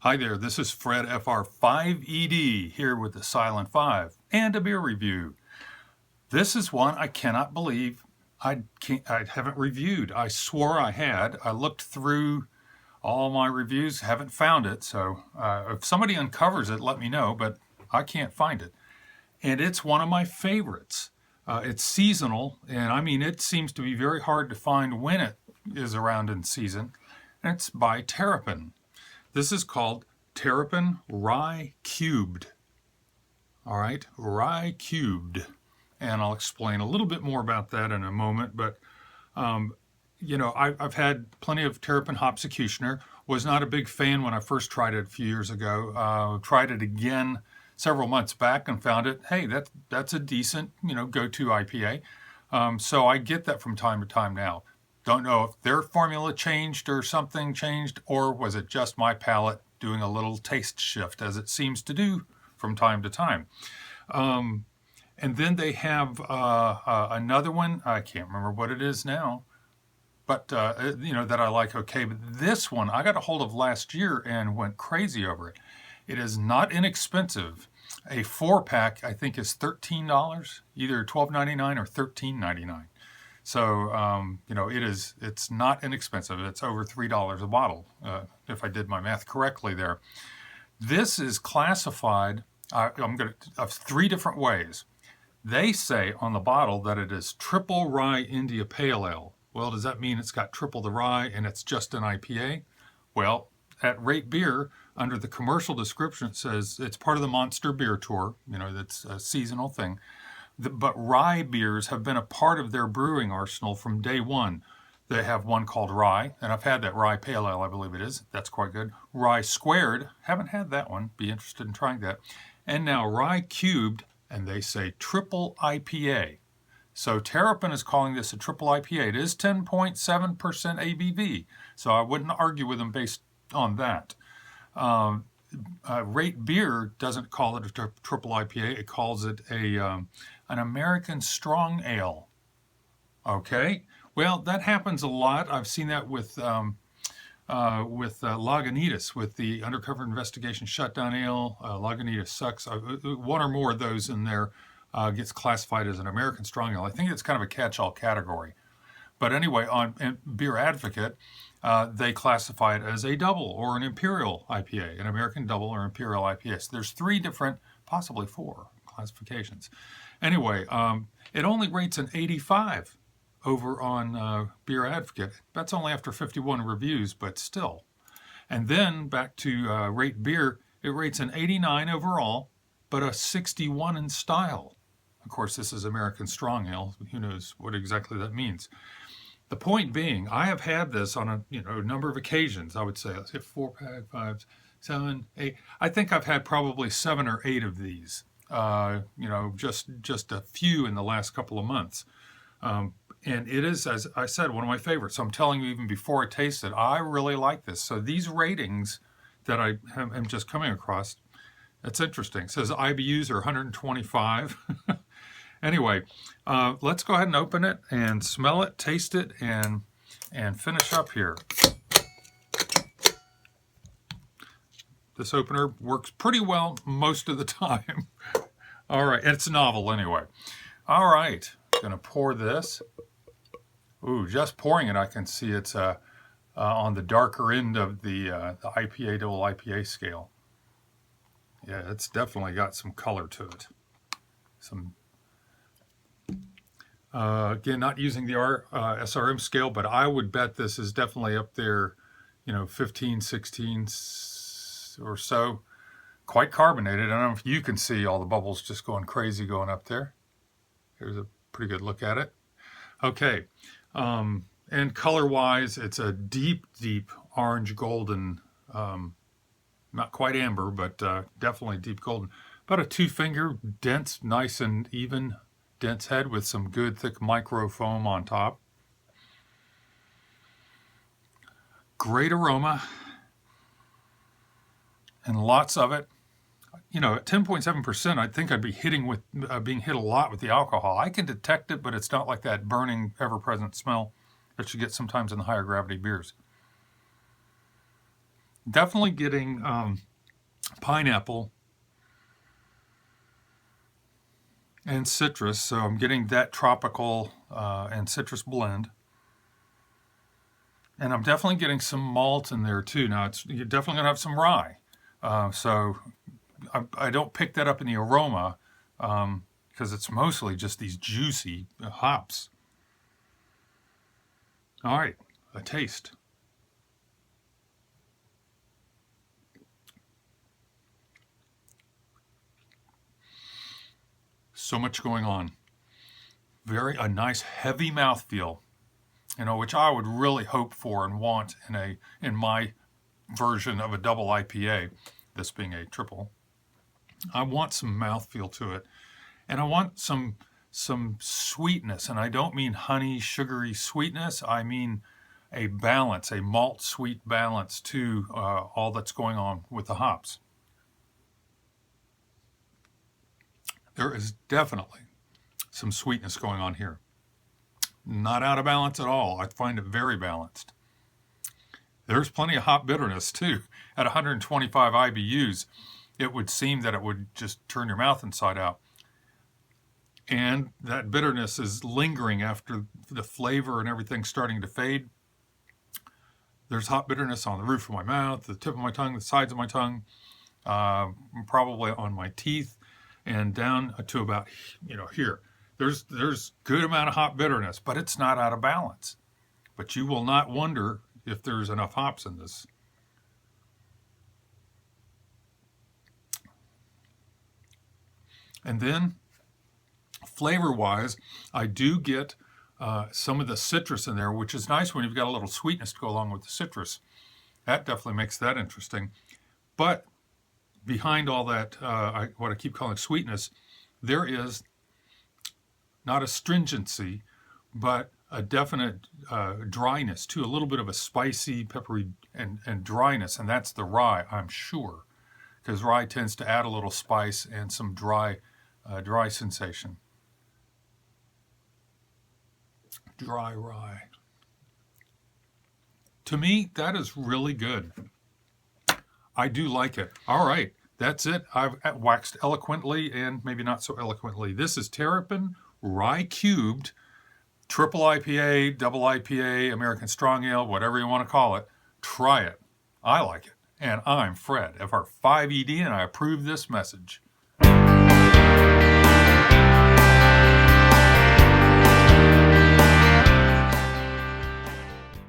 Hi there, this is Fred FR5ED here with the Silent 5 and a beer review. This is one I cannot believe I haven't reviewed. I swore I had. I looked through all my reviews, haven't found it, so if somebody uncovers it, let me know, but I can't find it. And it's one of my favorites. It's seasonal, and I mean, it seems to be very hard to find when it is around in season. And it's by Terrapin. This is called Terrapin Rye Cubed. All right, Rye Cubed. And I'll explain a little bit more about that in a moment. But, I've had plenty of Terrapin Hopsecutioner. Was not a big fan when I first tried it a few years ago. Tried it again several months back and found it, hey, that's a decent, go-to IPA. So I get that from time to time now. Don't know if their formula changed or something changed, or was it just my palate doing a little taste shift, as it seems to do from time to time. And then they have another one. I can't remember what it is now, but that I like. Okay, but this one I got a hold of last year and went crazy over it. It is not inexpensive. A 4-pack I think is $13, either $12.99 or $13.99. So, it's not inexpensive. It's over $3 a bottle, if I did my math correctly there. This is classified, of 3 different ways. They say on the bottle that it is triple rye India Pale Ale. Well, does that mean it's got triple the rye and it's just an IPA? Well, at Rate Beer, under the commercial description, it says it's part of the Monster Beer Tour. That's a seasonal thing. But rye beers have been a part of their brewing arsenal from day one. They have one called Rye, and I've had that Rye Pale Ale, I believe it is. That's quite good. Rye Squared, haven't had that one. Be interested in trying that. And now Rye Cubed, and they say triple IPA. So Terrapin is calling this a triple IPA. It is 10.7% ABV, so I wouldn't argue with them based on that. Rate Beer doesn't call it a triple IPA. It calls it an American Strong Ale. Okay, well, that happens a lot. I've seen that with Lagunitas, with the Undercover Investigation Shutdown Ale. Lagunitas sucks. One or more of those in there gets classified as an American Strong Ale. I think it's kind of a catch-all category. But anyway, on Beer Advocate, they classify it as a double or an imperial IPA, an American double or imperial IPA. So there's 3 different, possibly 4 classifications. Anyway, it only rates an 85 over on Beer Advocate. That's only after 51 reviews, but still. And then back to Rate Beer, it rates an 89 overall, but a 61 in style. Of course, this is American Strong Ale. Who knows what exactly that means. The point being, I have had this on a number of occasions. I would say, let's say 4-pack, 5, 7, 8. I think I've had probably 7 or 8 of these. Just a few in the last couple of months. And it is, as I said, one of my favorites. So I'm telling you, even before I taste it, I really like this. So these ratings that I am just coming across, it's interesting. It says IBUs are 125. Anyway, let's go ahead and open it and smell it, taste it, and finish up here. This opener works pretty well most of the time. All right, it's novel anyway. All right, gonna pour this. Ooh, just pouring it, I can see it's on the darker end of the IPA, double IPA scale. Yeah, it's definitely got some color to it. Again, not using the SRM scale, but I would bet this is definitely up there, 15, 16 or so. Quite carbonated. I don't know if you can see all the bubbles just going crazy going up there. Here's a pretty good look at it. Okay, and color-wise, it's a deep, deep orange golden, not quite amber, but definitely deep golden. About a 2-finger, dense, nice and even, dense head with some good thick micro foam on top. Great aroma, and lots of it. At 10.7%, I think I'd be being hit a lot with the alcohol. I can detect it, but it's not like that burning, ever-present smell that you get sometimes in the higher gravity beers. Definitely getting pineapple and citrus, so I'm getting that tropical and citrus blend. And I'm definitely getting some malt in there too. Now, you're definitely going to have some rye. So I don't pick that up in the aroma because it's mostly just these juicy hops. All right, a taste. So much going on. A nice heavy mouthfeel, which I would really hope for and want in my version of a double IPA, this being a triple. I want some mouthfeel to it, and I want some sweetness, and I don't mean honey, sugary sweetness. I mean a balance, a malt sweet balance to all that's going on with the hops. There is definitely some sweetness going on here. Not out of balance at all. I find it very balanced. There's plenty of hop bitterness too. At 125 IBUs, it would seem that it would just turn your mouth inside out. And that bitterness is lingering after the flavor and everything starting to fade. There's hop bitterness on the roof of my mouth, the tip of my tongue, the sides of my tongue, probably on my teeth, and down to about here. There's good amount of hop bitterness, but it's not out of balance. But you will not wonder if there's enough hops in this. And then, flavor-wise, I do get some of the citrus in there, which is nice when you've got a little sweetness to go along with the citrus. That definitely makes that interesting. But behind all that, what I keep calling sweetness, there is not a stringency, but a definite dryness too, a little bit of a spicy, peppery, and dryness, and that's the rye, I'm sure, because rye tends to add a little spice and some dry sensation. Dry rye. To me, that is really good. I do like it. All right, that's it. I've waxed eloquently and maybe not so eloquently. This is Terrapin Rye Cubed, Triple IPA, Double IPA, American Strong Ale, whatever you want to call it. Try it. I like it. And I'm Fred, FR5ED, and I approve this message.